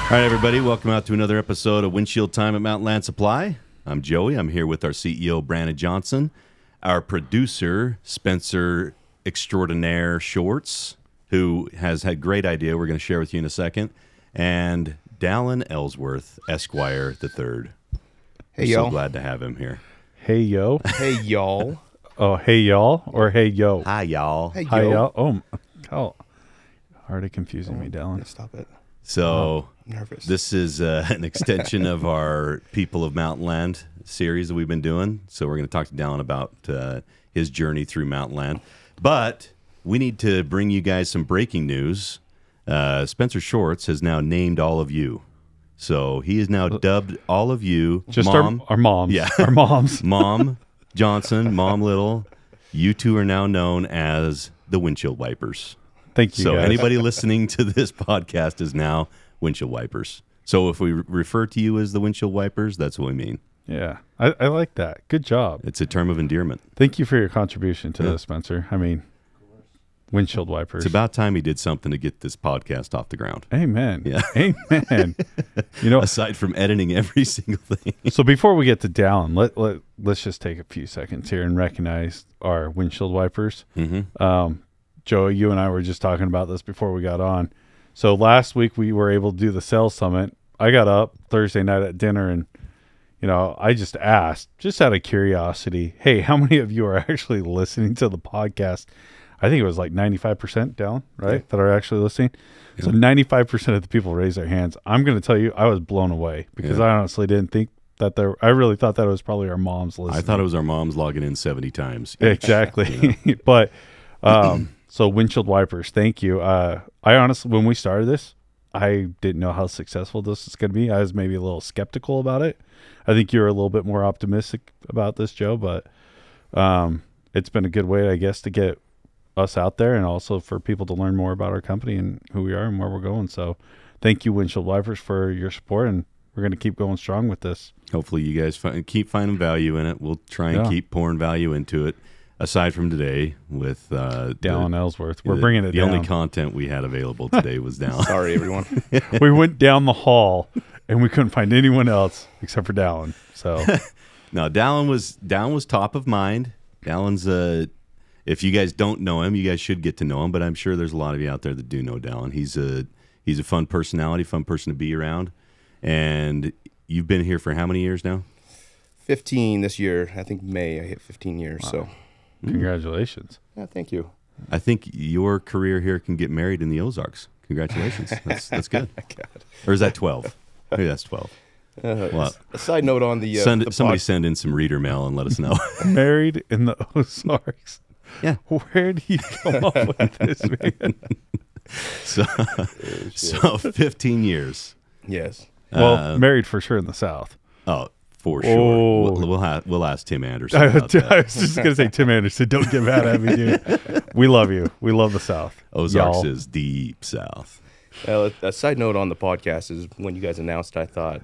All right, everybody, welcome out to another episode of Windshield Time at Mountainland Supply. I'm Joey. I'm here with our CEO, Brandon Johnson, our producer, Spencer Extraordinaire Shorts, who has had a great idea we're going to share with you in a second, and Dallin Ellsworth, Esquire III. Hey, y'all. So glad to have him here. Hey, yo. Hey, y'all. Oh, hey, y'all, or hey, yo? Hi, y'all. Hey, Hi, yo. y'all. Oh, already confusing me, Dallin. Stop it. So I'm nervous. this is an extension of our People of Mountainland series that we've been doing. So we're going to talk to Dallin about his journey through Mountainland. But we need to bring you guys some breaking news. Spencer Shorts has now named all of you. So he has now dubbed all of you. Just Mom, our moms. Yeah. Our moms. Mom Johnson, Mom Little. You two are now known as the Windshield Wipers. Thank you, So guys. anybody listening to this podcast is now Windshield Wipers. So if we refer to you as the Windshield Wipers, that's what we mean. Yeah, I like that. Good job. It's a term of endearment. Thank you for your contribution to this, Spencer. I mean, windshield wipers. It's about time he did something to get this podcast off the ground. Amen. Yeah. Amen. You know, Aside from editing every single thing. so before we get to Dallin, let's just take a few seconds here and recognize our windshield wipers. Mm-hmm. Joey, you and I were just talking about this before we got on. So last week we were able to do the sales summit. I got up Thursday night at dinner and, you know, I just asked, just out of curiosity, hey, how many of you are actually listening to the podcast? I think it was like 95% down, right? Yeah. That are actually listening. Yeah. So 95% of the people raised their hands. I'm going to tell you, I was blown away because I honestly didn't think that I really thought that it was probably our moms listening. I thought it was our moms logging in 70 times. Exactly. You know? But, so windshield wipers, thank you. I honestly, when we started this, I didn't know how successful this is going to be. I was maybe a little skeptical about it. I think you're a little bit more optimistic about this, Joe, but it's been a good way, I guess, to get us out there and also for people to learn more about our company and who we are and where we're going. So thank you, Windshield Wipers, for your support, and we're going to keep going strong with this. Hopefully you guys keep finding value in it. We'll try and keep pouring value into it. Aside from today with Dallin Ellsworth. We're bringing it down. The only content we had available today was Dallin. Sorry, everyone. We went down the hall and we couldn't find anyone else except for Dallin. So no, Dallin was top of mind. Dallin's if you guys don't know him, you guys should get to know him, but I'm sure there's a lot of you out there that do know Dallin. He's a fun personality, fun person to be around. And you've been here for how many years now? 15 this year. I think May I hit 15 years. Wow. So congratulations. yeah, thank you. I think your career here can get married in the Ozarks. Congratulations. That's good. Or is that 12? Maybe that's 12. Well, a side note on the somebody send in some reader mail and let us know. Married in the Ozarks. Yeah. Where do you come up with this, man? So 15 years. Yes. Well, married for sure in the South. Oh, for sure. Oh. We'll ask Tim Anderson I about that. was just going to say, Tim Anderson, don't get mad at me, dude. We love you. We love the South. Ozarks Y'all. is deep south. A side note on the podcast is when you guys announced, I thought,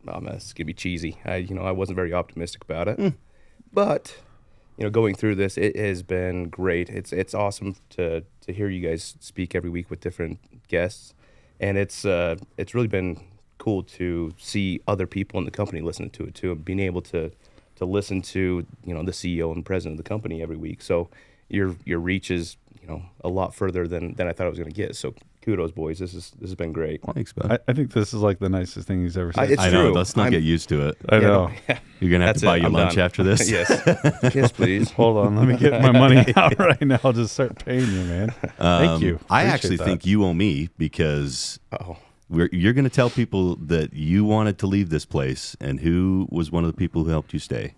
oh man, this is gonna be cheesy. I wasn't very optimistic about it, but going through this, it has been great. It's awesome to hear you guys speak every week with different guests, and it's really been cool to see other people in the company listening to it too, and being able to listen to the CEO and president of the company every week. So your reach is a lot further than I thought I was going to get. So kudos, boys. This has been great. Thanks, bud. I think this is like the nicest thing he's ever said. It's I know. true. Let's not get used to it. I know. You're gonna have That's to buy it. you I'm lunch done. after this. Yes, please. Hold on. Let me get my money out right now. I'll just start paying you, man. Thank you. I Appreciate actually that. think you owe me because Oh, you're going to tell people that you wanted to leave this place, and who was one of the people who helped you stay?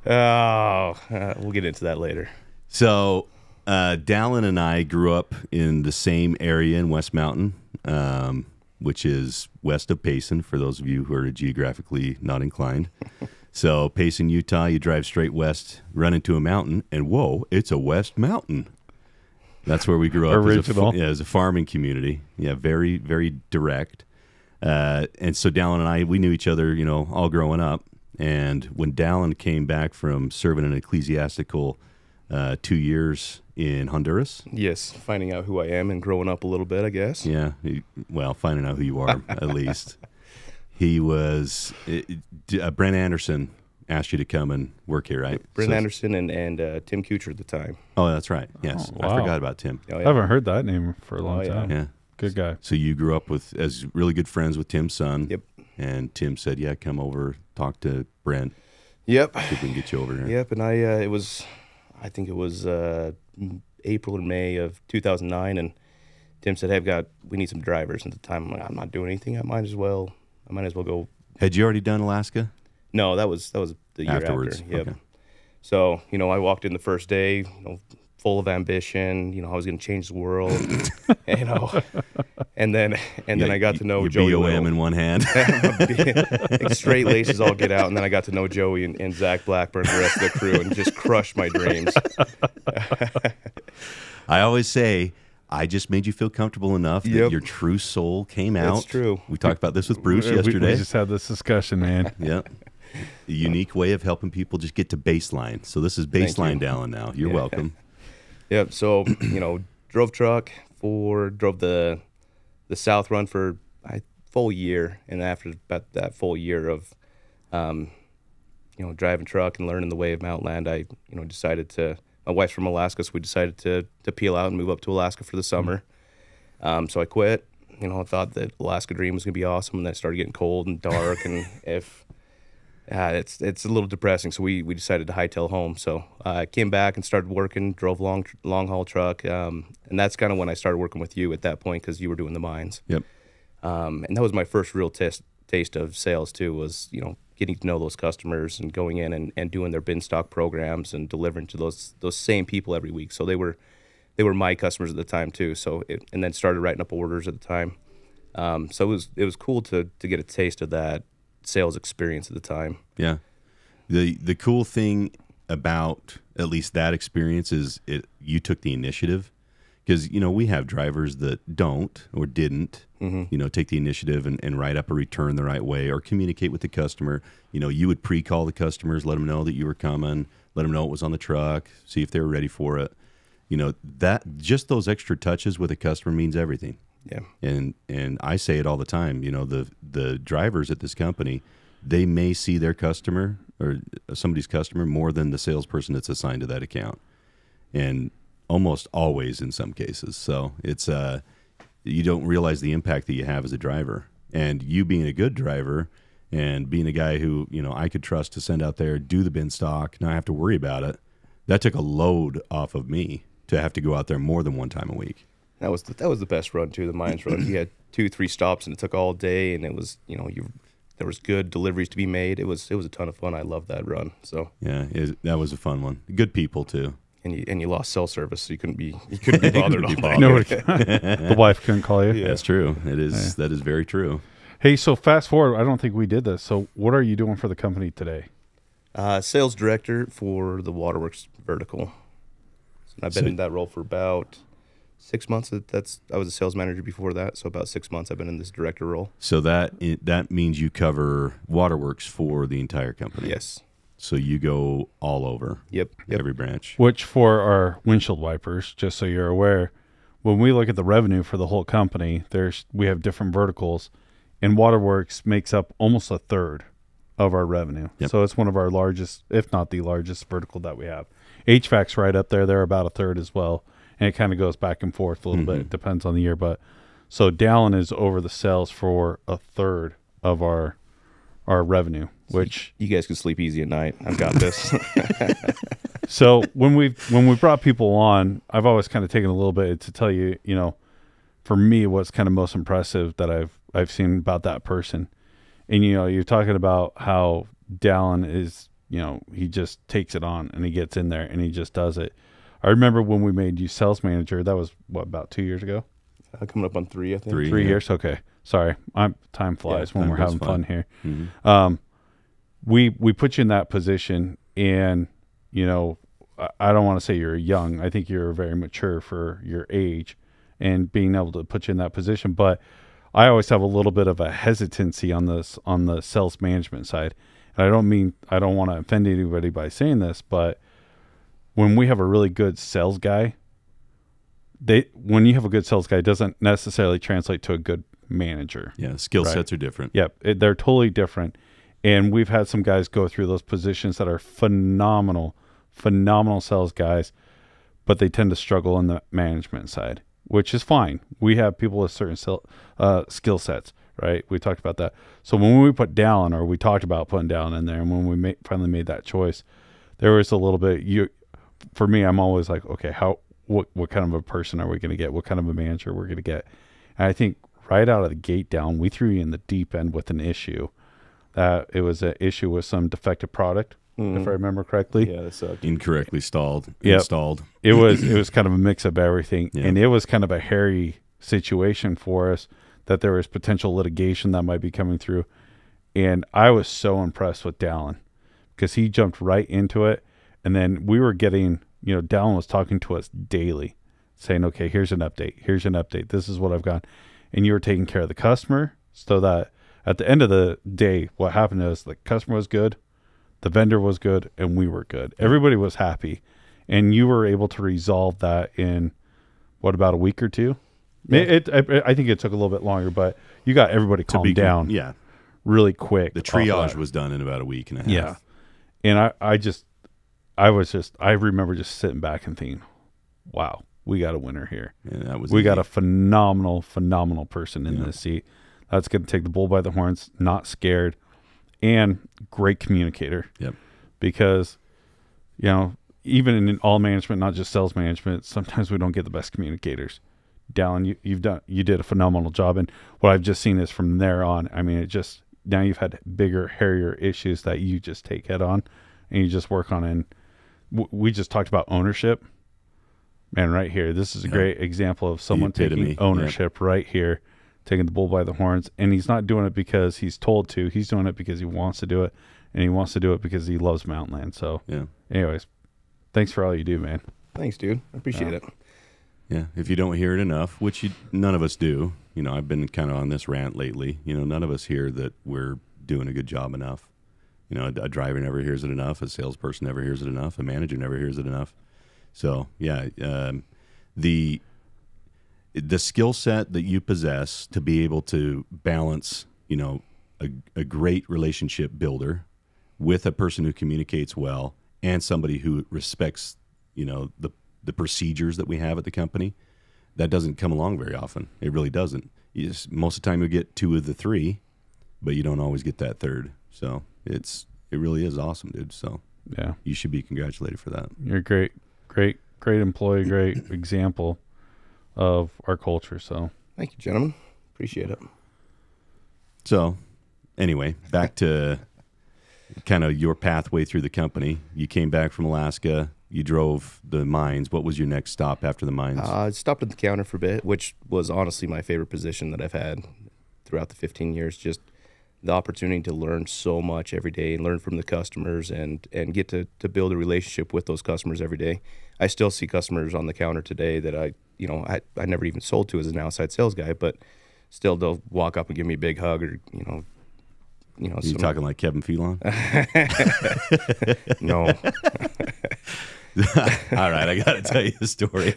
we'll get into that later. So, Dallin and I grew up in the same area in West Mountain, which is west of Payson, for those of you who are geographically not inclined. So, Payson, Utah, you drive straight west, run into a mountain, and whoa, it's a West Mountain. That's where we grew up. Original. As a farming community. Yeah, very, very direct. And so Dallin and I, we knew each other, all growing up. And when Dallin came back from serving an ecclesiastical 2 years in Honduras. Yes, finding out who I am and growing up a little bit, I guess. Yeah, well, finding out who you are at least. He was Brent Anderson asked you to come and work here, right? Brent Anderson and Tim Kuchar at the time. Oh, that's right. Yes, Oh, wow. I forgot about Tim. Oh, I yeah. haven't heard that name for a long yeah. time. Yeah, Good guy. so you grew up as really good friends with Tim's son. Yep. And Tim said, "Yeah, come over, talk to Brent. Yep. See if we can get you over here." Yep. And I think it was April or May of 2009, and Tim said, "Hey, we need some drivers." At the time, I'm like, "I'm not doing anything. I might as well go." Had you already done Alaska? No, that was the year Afterwards, after. Yep. okay. So, I walked in the first day, full of ambition. I was going to change the world. And then I got to know your Joey. BOM in one hand. Like straight laces all get out, and then I got to know Joey and Zach Blackburn, the rest of the crew, and just crushed my dreams. I always say, I just made you feel comfortable enough that Yep. your true soul came out. That's true. We talked about this with Bruce We yesterday. just had this discussion, man. Yeah. A unique way of helping people just get to baseline. So this is baseline Dallin now. You're welcome. Yep. So drove truck drove the South Run for a full year, and after about that full year of driving truck and learning the way of Mountainland, I decided to. My wife's from Alaska, so we decided to peel out and move up to Alaska for the summer. So I quit. I thought that Alaska dream was gonna be awesome, and then it started getting cold and dark, and it's a little depressing. So we decided to hightail home. So I came back and started working, drove long haul truck, and that's kind of when I started working with you at that point, because you were doing the mines. Yep. And that was my first real taste of sales too. Was getting to know those customers and going in and doing their bin stock programs and delivering to those same people every week. So they were my customers at the time too. So and then started writing up orders at the time. So it was cool to get a taste of that sales experience at the time. Yeah. The cool thing about at least that experience is you took the initiative, because we have drivers that don't or didn't take the initiative and write up a return the right way or communicate with the customer. You would pre-call the customers, let them know that you were coming, let them know it was on the truck, see if they were ready for it. That just those extra touches with a customer means everything. Yeah. And I say it all the time, the drivers at this company, they may see their customer or somebody's customer more than the salesperson that's assigned to that account. And almost always in some cases. So it's you don't realize the impact that you have as a driver. And you being a good driver and being a guy who, I could trust to send out there, do the bin stock, not have to worry about it. That took a load off of me to have to go out there more than one time a week. That was the best run too, the mines run. You had 2-3 stops and it took all day, and it was there was good deliveries to be made. It was a ton of fun. I loved that run. So yeah, that was a fun one. Good people too. And you lost cell service, so you couldn't be bothered all day. Nobody, the wife couldn't call you. Yeah. That's true. It is. That is very true. Hey, so fast forward. I don't think we did this. So what are you doing for the company today? Sales director for the Waterworks vertical. So I've been in that role for about 6 months. I was a sales manager before that, so about 6 months I've been in this director role. So that means you cover Waterworks for the entire company. Yes. So you go all over. Yep. Every branch. Which for our windshield wipers, just so you're aware, when we look at the revenue for the whole company, we have different verticals, and Waterworks makes up almost a third of our revenue. Yep. So it's one of our largest, if not the largest vertical that we have. HVAC's right up there. They're about a third as well. And it kind of goes back and forth a little bit. It depends on the year. But so Dallin is over the sales for a third of our revenue, which you guys can sleep easy at night. I've got this. So when we brought people on, I've always kind of taken a little bit to tell you, for me, what's kind of most impressive that I've seen about that person. And, you're talking about how Dallin is, he just takes it on and he gets in there and he just does it. I remember when we made you sales manager, that was about 2 years ago? Coming up on 3, I think. 3 years? Okay. Sorry. Time flies when we're having fun here. Mm-hmm. We put you in that position, and, I don't want to say you're young. I think you're very mature for your age and being able to put you in that position. But I always have a little bit of a hesitancy on the sales management side. And I don't want to offend anybody by saying this, but when we have a really good sales guy, when you have a good sales guy, it doesn't necessarily translate to a good manager. Yeah, skill right? sets are different. Yep, they're totally different. And we've had some guys go through those positions that are phenomenal sales guys, but they tend to struggle on the management side, which is fine. We have people with certain skill sets, right? We talked about that. So when we put Dallin, or we talked about putting Dallin in there, and when we finally made that choice, there was a little bit. For me, I'm always like, okay, what kind of a person are we going to get? What kind of a manager we're going to get? And I think right out of the gate, Dallin, we threw you in the deep end with an issue. It was an issue with some defective product, if I remember correctly. Yeah, that sucked. Incorrectly installed. It was kind of a mix of everything, and it was kind of a hairy situation for us, that there was potential litigation that might be coming through. And I was so impressed with Dallin, because he jumped right into it. And then we were getting, Dallin was talking to us daily, saying, okay, here's an update. This is what I've got. And you were taking care of the customer, so that at the end of the day, what happened is the customer was good, the vendor was good, and we were good. Everybody was happy. And you were able to resolve that in, about a week or two? Yeah. I think it took a little bit longer, but you got everybody calmed down really quick. The triage was done in about a week and a half. Yeah. And I remember just sitting back and thinking, wow, we got a winner here. Yeah, we got a phenomenal person in this seat. That's going to take the bull by the horns, not scared, and great communicator. Yep. Because, even in all management, not just sales management, sometimes we don't get the best communicators. Dallin, you did a phenomenal job. And what I've just seen is from there on, I mean, now you've had bigger, hairier issues that you just take head on and you just work on. And we just talked about ownership. Man, right here, this is a great example of someone taking ownership right here, taking the bull by the horns. And he's not doing it because he's told to. He's doing it because he wants to do it, and he wants to do it because he loves Mountainland. So, anyways, thanks for all you do, man. Thanks, dude. I appreciate it. Yeah, if you don't hear it enough, which none of us do, I've been kind of on this rant lately. None of us hear that we're doing a good job enough. A driver never hears it enough. A salesperson never hears it enough. A manager never hears it enough. So, the skill set that you possess to be able to balance, a great relationship builder with a person who communicates well and somebody who respects, the procedures that we have at the company, that doesn't come along very often. It really doesn't. Most of the time you get two of the three, but you don't always get that third. So it really is awesome, dude. So yeah, you should be congratulated for that. You're a great employee, great example of our culture. So thank you, gentlemen. Appreciate it. So anyway, back to kind of your pathway through the company. You came back from Alaska. You drove the mines. What was your next stop after the mines? I stopped at the counter for a bit, which was honestly my favorite position that I've had throughout the 15 years. Just the opportunity to learn so much every day and learn from the customers and get to build a relationship with those customers every day. I still see customers on the counter today that I never even sold to as an outside sales guy, but still they'll walk up and give me a big hug or, you talking like Kevin Phelan? No. All right, I got to tell you a story.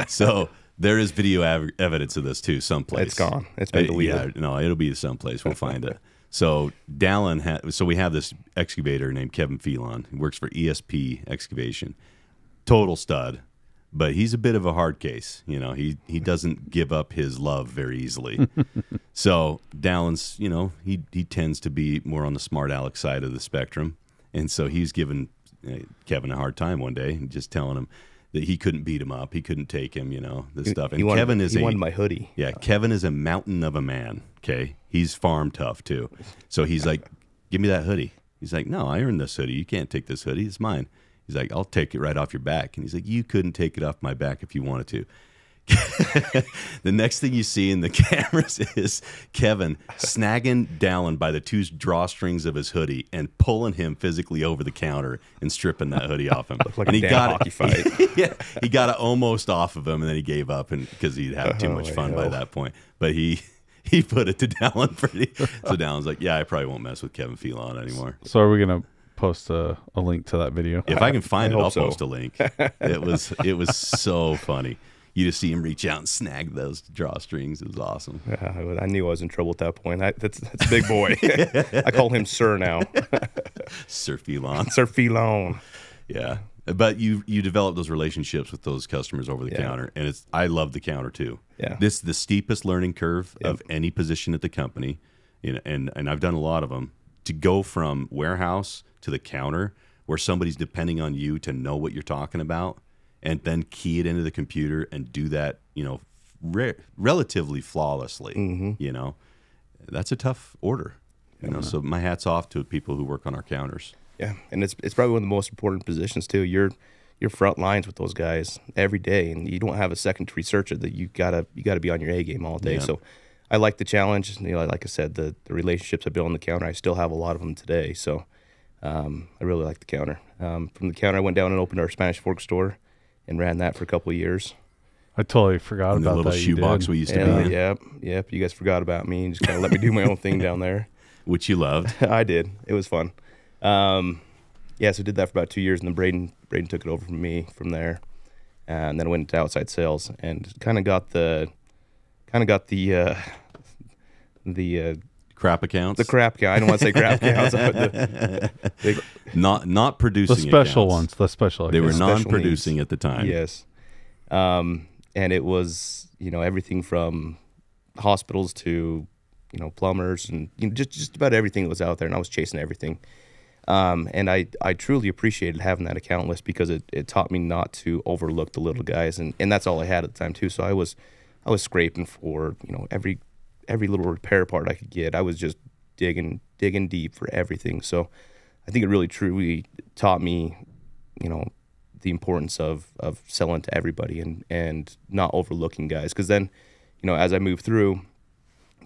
So there is video evidence of this too, someplace. It's gone. It's been deleted. Yeah, no, it'll be someplace. We'll find it. So so we have this excavator named Kevin Phelan. He works for ESP Excavation. Total stud, but he's a bit of a hard case. He doesn't give up his love very easily. So Dallin's, he tends to be more on the smart aleck side of the spectrum, and so he's given Kevin a hard time one day, just telling him that he couldn't beat him up, he couldn't take him, this stuff. And he wanted my hoodie. Yeah, Kevin is a mountain of a man. Okay, he's farm tough too. So he's like, "Give me that hoodie." He's like, "No, I earned this hoodie. You can't take this hoodie. It's mine." He's like, "I'll take it right off your back." And he's like, "You couldn't take it off my back if you wanted to." The next thing you see in the cameras is Kevin snagging Dallin by the two drawstrings of his hoodie and pulling him physically over the counter and stripping that hoodie off him. Like and a damn hockey fight. Yeah, he got it almost off of him, and then he gave up because he'd had too much fun by that point. But he put it to Dallin pretty. So Dallin's like, "Yeah, I probably won't mess with Kevin Phelan anymore." So are we gonna post a link to that video. If I can find it, hope I'll so. post a link. It was so funny. You just see him reach out and snag those drawstrings. It was awesome. I knew I was in trouble at that point. That's a big boy. I call him Sir now. Sir Felon. Sir Felon. Yeah. But you develop those relationships with those customers over the counter, and I love the counter too. Yeah. This the steepest learning curve of any position at the company, and I've done a lot of them. To go from warehouse to the counter, where somebody's depending on you to know what you're talking about, and then key it into the computer and do that, relatively flawlessly. Mm-hmm. That's a tough order. So my hat's off to people who work on our counters. Yeah, and it's probably one of the most important positions too. You're front lines with those guys every day, and you don't have a second to research it. That you gotta be on your A game all day. Yeah. So I like the challenge. Like I said, the relationships I built on the counter, I still have a lot of them today. So I really like the counter. From the counter, I went down and opened our Spanish Fork store and ran that for a couple of years. I totally forgot And about the little that. shoebox we used to be in, Yep. You guys forgot about me and just kind of let me do my own thing down there. which you loved. I did. It was fun. So I did that for about 2 years, and then Braden took it over from me from there, and then I went into outside sales and kind of got the Crap accounts. the crap guy. I don't want to say crap accounts. Not producing The special accounts. ones, the special. They were accounts. Special non-producing needs. at the time. Yes. And it was, everything from hospitals to, plumbers and just about everything that was out there. And I was chasing everything. And I truly appreciated having that account list because it taught me not to overlook the little guys. And that's all I had at the time too. So I was scraping for, every little repair part I could get. I was just digging deep for everything. So I think it really truly taught me, the importance of selling to everybody and not overlooking guys. Because then, as I moved through,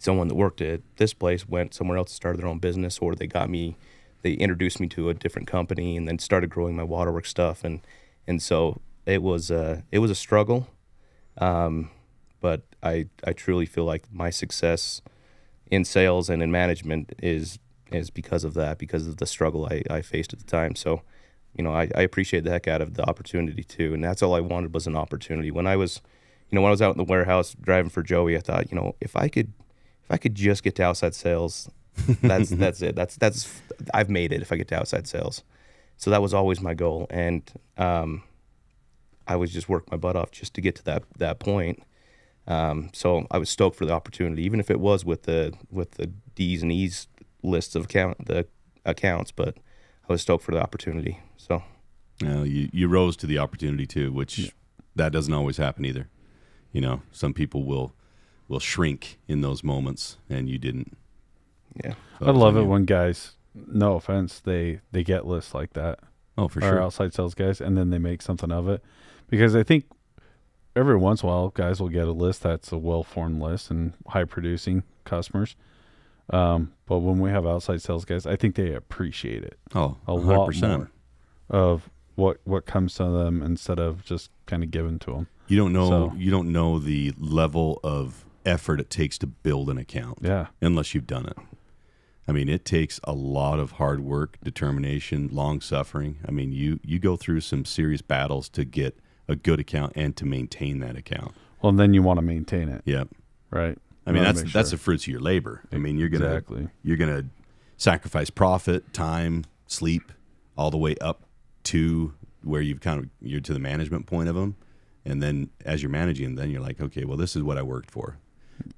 someone that worked at this place went somewhere else and started their own business, or they introduced me to a different company and then started growing my waterworks stuff. And so it was a struggle. But I truly feel like my success in sales and in management is because of that, because of the struggle I faced at the time. So, I appreciate the heck out of the opportunity too. And that's all I wanted was an opportunity. When I was out in the warehouse driving for Joey, I thought, if I could just get to outside sales, that's it. That's I've made it if I get to outside sales. So that was always my goal. And I was just working my butt off just to get to that point. So I was stoked for the opportunity, even if it was with the D's and E's lists of the accounts, but I was stoked for the opportunity. So you rose to the opportunity too, which that doesn't always happen either. Some people will shrink in those moments, and you didn't. Yeah, So I love on it you. when guys, no offense, they get lists like that. Oh, for Our sure. outside sales guys, and then they make something of it. Because I think every once in a while, guys will get a list that's a well-formed list and high-producing customers. But when we have outside sales guys, I think they appreciate it Oh, a 100%. lot more of what comes to them instead of just kind of giving to them. You don't know. So- You don't know the level of effort it takes to build an account. Yeah. Unless you've done it. I mean, it takes a lot of hard work, determination, long suffering. I mean, you go through some serious battles to get a good account and to maintain that account. Well, and then you want to maintain it, Yep. right? I mean, You wanna that's make the sure. fruits of your labor. I mean, you're Exactly. gonna sacrifice profit, time, sleep, all the way up to where you're to the management point of them, and then as you're managing, then you're like, okay, well, this is what I worked for.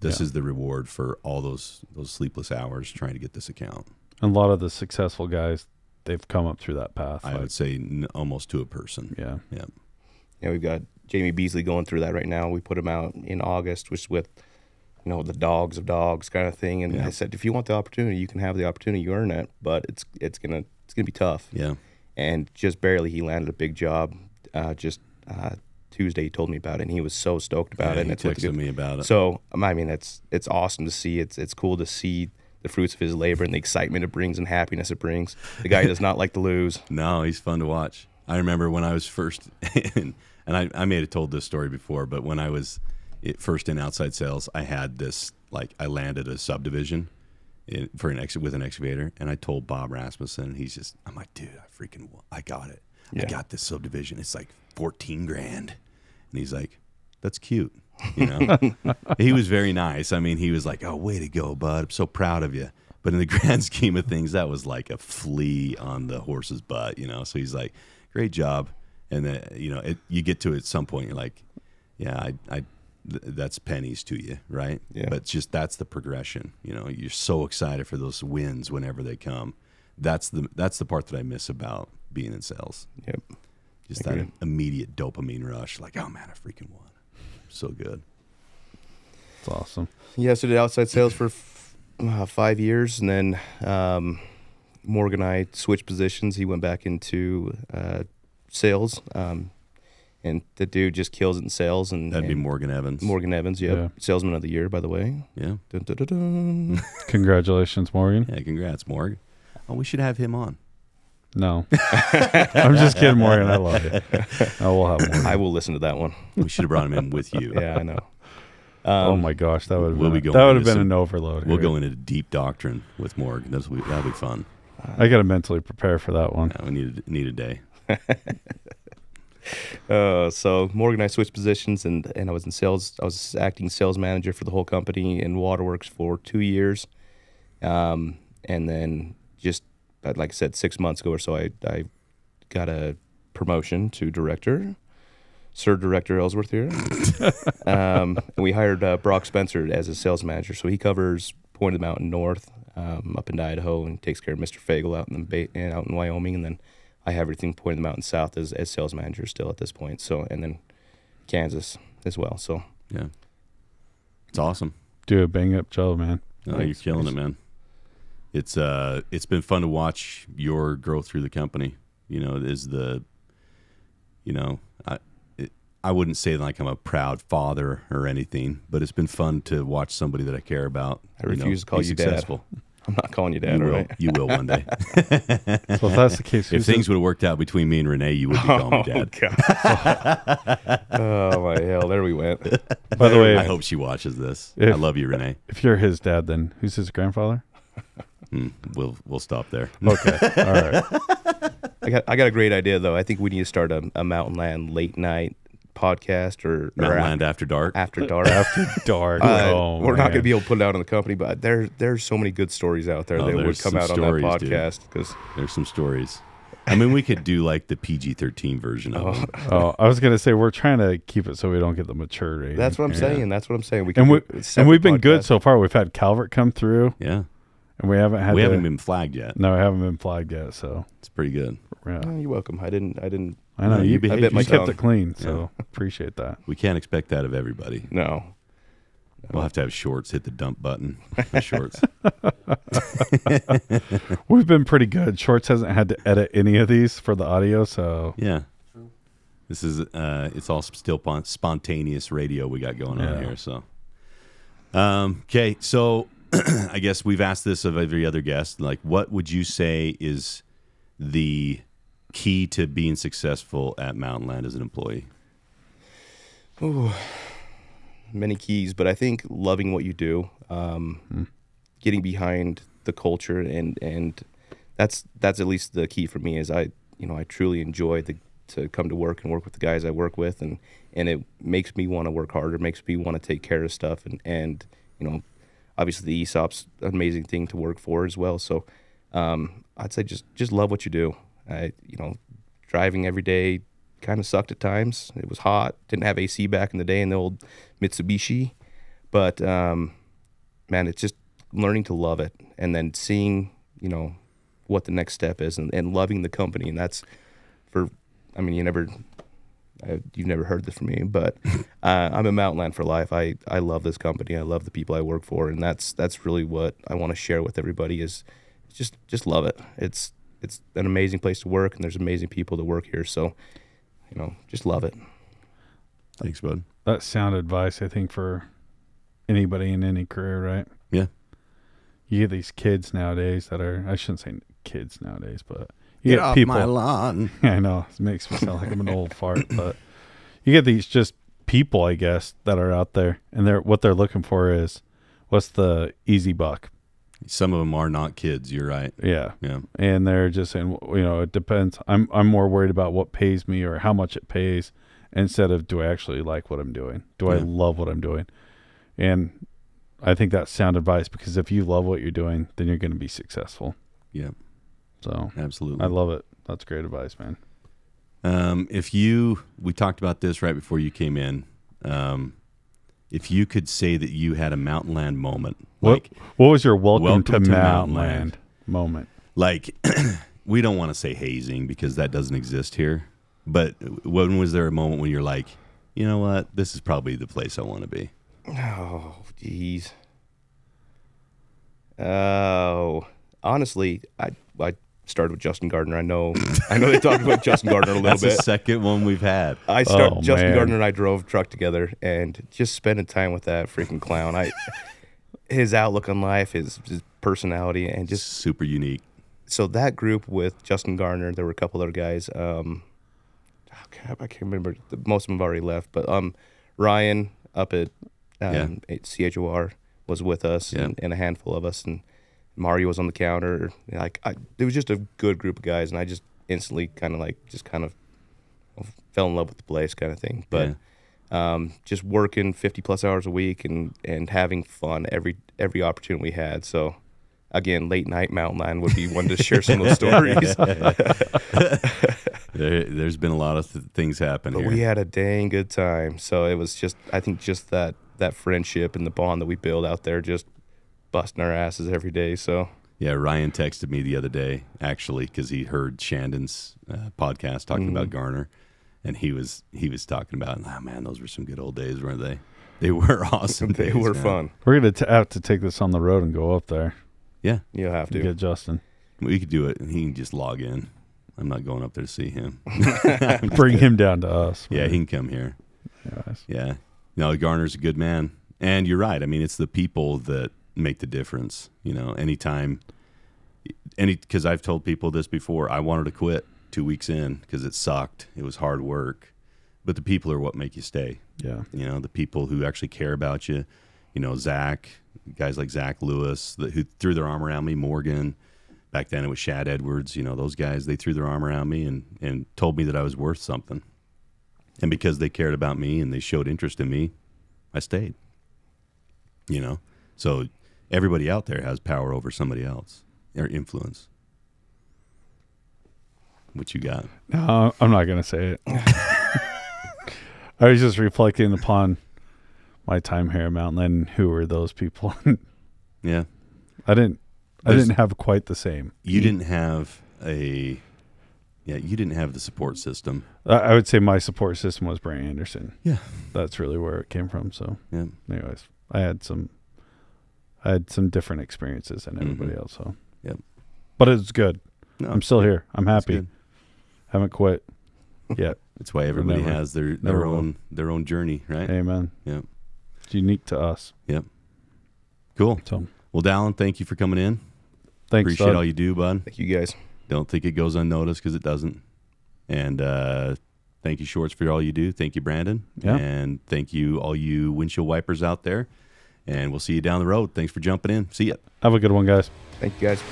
This is the reward for all those sleepless hours trying to get this account. And a lot of the successful guys, they've come up through that path. I would say almost to a person. Yeah. Yeah. Yeah, we've got Jamie Beasley going through that right now. We put him out in August, which is with, the dogs of dogs kind of thing. And Yeah. I said, if you want the opportunity, you can have the opportunity. You earn it, but it's gonna be tough. Yeah. And just barely, he landed a big job. Tuesday, he told me about it, and he was so stoked about it. And He it's looking texted good. me about it. So I mean, it's awesome to see. It's cool to see the fruits of his labor and the excitement it brings and happiness it brings. The guy does not like to lose. No, he's fun to watch. I remember when I was first, and I may have told this story before, but when I was first in outside sales, I had this, I landed a subdivision with an excavator, and I told Bob Rasmussen, and I'm like, dude, I got it. Yeah. I got this subdivision. It's like $14,000, and he's like, that's cute. You know, he was very nice. I mean, he was like, oh, way to go, bud. I'm so proud of you. But in the grand scheme of things, that was like a flea on the horse's butt, you know? So he's like, great job. And then, you know, you get to it at some point, you're like, yeah, that's pennies to you, right? Yeah. But that's the progression. You know, you're so excited for those wins whenever they come. That's the part that I miss about being in sales. Yep. Just that immediate dopamine rush. Like, oh man, I freaking won. So good. It's awesome. Yeah, so did outside sales for 5 years, and then Morgan and I switched positions. He went back into sales, and the dude just kills it in sales. And that'd be Morgan Evans. Morgan Evans, yep. Yeah. Salesman of the Year, by the way. Yeah. Dun, dun, dun, dun. Congratulations, Morgan. Yeah, congrats, Morg. Oh, we should have him on. No. I'm just kidding, Morgan. I love you. We'll have Morgan. I will listen to that one. We should have brought him in with you. Yeah, I know. Oh my gosh, that would we'll have been an overload. We'll here. go into deep doctrine with Morg. That'll be fun. I got to mentally prepare for that one. Yeah, we need a day. So Morgan and I switched positions, and I was in sales. I was acting sales manager for the whole company in Waterworks for 2 years, and then just like I said, 6 months ago or so, I got a promotion to director, Sir Director Ellsworth here, and we hired Brock Spencer as a sales manager. So he covers Point of the Mountain North, up in Idaho, and takes care of Mr. Fagel out out in Wyoming, and then I have everything Point of the Mountain South as sales manager still at this point. So, and then Kansas as well. So yeah, it's awesome. Do a bang up job, man. Oh, you're killing it, man. It's been fun to watch your growth through the company. You know, I wouldn't say like I'm a proud father or anything, but it's been fun to watch somebody that I care about. I refuse to call you dad. I'm not calling you dad, you will. right? You will one day. So if that's the case, If things would have worked out between me and Renee, you would be calling me dad. God. Oh my hell, there we went. By the way, I hope she watches this. I love you, Renee. if you're his dad, then who's his grandfather? We'll stop there. Okay, all right. I got a great idea though. I think we need to start a Mountainland late night podcast or Mountainland After Dark. After dark. After dark. We're not going to be able to put it out on the company, but there's so many good stories out there that would come out on that podcast. Because there's some stories. I mean, we could do like the PG-13 version of it. Oh, I was going to say we're trying to keep it so we don't get the mature rating. That's what I'm saying. That's what I'm saying. We've been good so far. We've had Calvert come through. Yeah. And we haven't been flagged yet. No, we haven't been flagged yet. So it's pretty good. Yeah. Oh, you're welcome. I didn't. I know you kept it clean, so Yeah. appreciate that. We can't expect that of everybody. No. We'll have to have Shorts hit the dump button for Shorts. We've been pretty good. Shorts hasn't had to edit any of these for the audio, so yeah. This is it's all still spontaneous radio we got going on here. So, okay, so I guess we've asked this of every other guest. Like, what would you say is the key to being successful at Mountainland as an employee? Ooh, many keys, but I think loving what you do, getting behind the culture, and that's at least the key for me. Is I truly enjoy to come to work and work with the guys I work with, and it makes me want to work harder, makes me want to take care of stuff, and obviously the ESOP's an amazing thing to work for as well. So I'd say just love what you do. Driving every day kind of sucked at times. It was hot. Didn't have AC back in the day in the old Mitsubishi. But, man, it's just learning to love it and then seeing, what the next step is and loving the company. And that's you've never heard this from me, but I'm a Mountainland for life. I love this company. I love the people I work for. And that's really what I want to share with everybody is just love it. It's an amazing place to work, and there's amazing people that work here. So, just love it. Thanks, bud. That's sound advice, I think, for anybody in any career, right? Yeah. You get these kids nowadays that are, I shouldn't say kids nowadays, but you get people. My lawn. I know. It makes me sound like I'm an old fart, but you get these just people, I guess, that are out there, and what they're looking for is, what's the easy buck? Some of them are not kids. You're right. Yeah. Yeah. And they're just saying, it depends. I'm more worried about what pays me or how much it pays instead of do I actually like what I'm doing? Do I love what I'm doing? And I think that's sound advice, because if you love what you're doing, then you're going to be successful. Yeah. So absolutely. I love it. That's great advice, man. We talked about this right before you came in. If you could say that you had a Mountainland moment, what was your welcome to Mountainland moment? Like, we don't want to say hazing because that doesn't exist here. But when was there a moment when you're like, you know what, this is probably the place I want to be? Oh, geez. Oh, honestly, I started with Justin Gardner. I know they talked about Justin Gardner a little That's bit. the second one we've had. Justin Gardner and I drove truck together, and just spending time with that freaking clown. His outlook on life, his personality, and just super unique. So that group with Justin Gardner, there were a couple other guys. I can't remember. Most of them have already left, but Ryan up at CHOR was with us, and a handful of us, and Mario was on the counter. It was just a good group of guys, and I just instantly kind of fell in love with the place, kind of thing. But just working 50+ hours a week and having fun every opportunity we had. So again, late night Mountainland would be one to share some of those stories. There's been a lot of things happen here. But we had a dang good time. So it was I think that friendship and the bond that we build out there, just busting our asses every day. So yeah, Ryan texted me the other day, actually, because he heard Shandon's podcast talking about Garner, and he was talking about, oh man, those were some good old days, weren't they? They were awesome. They were fun. We're gonna have to take this on the road and go up there. Yeah, you'll have to get Justin. We could do it, and he can just log in. I'm not going up there to see him. Bring him down to us. Man. Yeah, he can come here. Yes. Yeah, no, Garner's a good man, and you're right. I mean, it's the people that make the difference. Because I've told people this before, I wanted to quit 2 weeks in because it sucked. It was hard work, but the people are what make you stay. Yeah. The people who actually care about you, Zach, guys like Zach Lewis, who threw their arm around me, Morgan, back then it was Shad Edwards, those guys, they threw their arm around me and told me that I was worth something. And because they cared about me and they showed interest in me, I stayed. So everybody out there has power over somebody else, or influence. What you got? No, I'm not going to say it. I was just reflecting upon my time here at Mountainland and who were those people. Yeah. I didn't have quite the same. You didn't have you didn't have the support system. I would say my support system was Brian Anderson. Yeah. That's really where it came from. So yeah. Anyways, I had some different experiences than everybody else. So yeah. But it's good. No, I'm still here. I'm happy. Haven't quit yet. That's why everybody has their own journey, right? Amen. Yeah. It's unique to us. Yep. Cool. So, well, Dallin, thank you for coming in. Thanks. Appreciate all you do, bud. Thank you, guys. Don't think it goes unnoticed, because it doesn't. And thank you, Shorts, for all you do. Thank you, Brandon. Yeah. And thank you, all you windshield wipers out there. And we'll see you down the road. Thanks for jumping in. See ya. Have a good one, guys. Thank you, guys.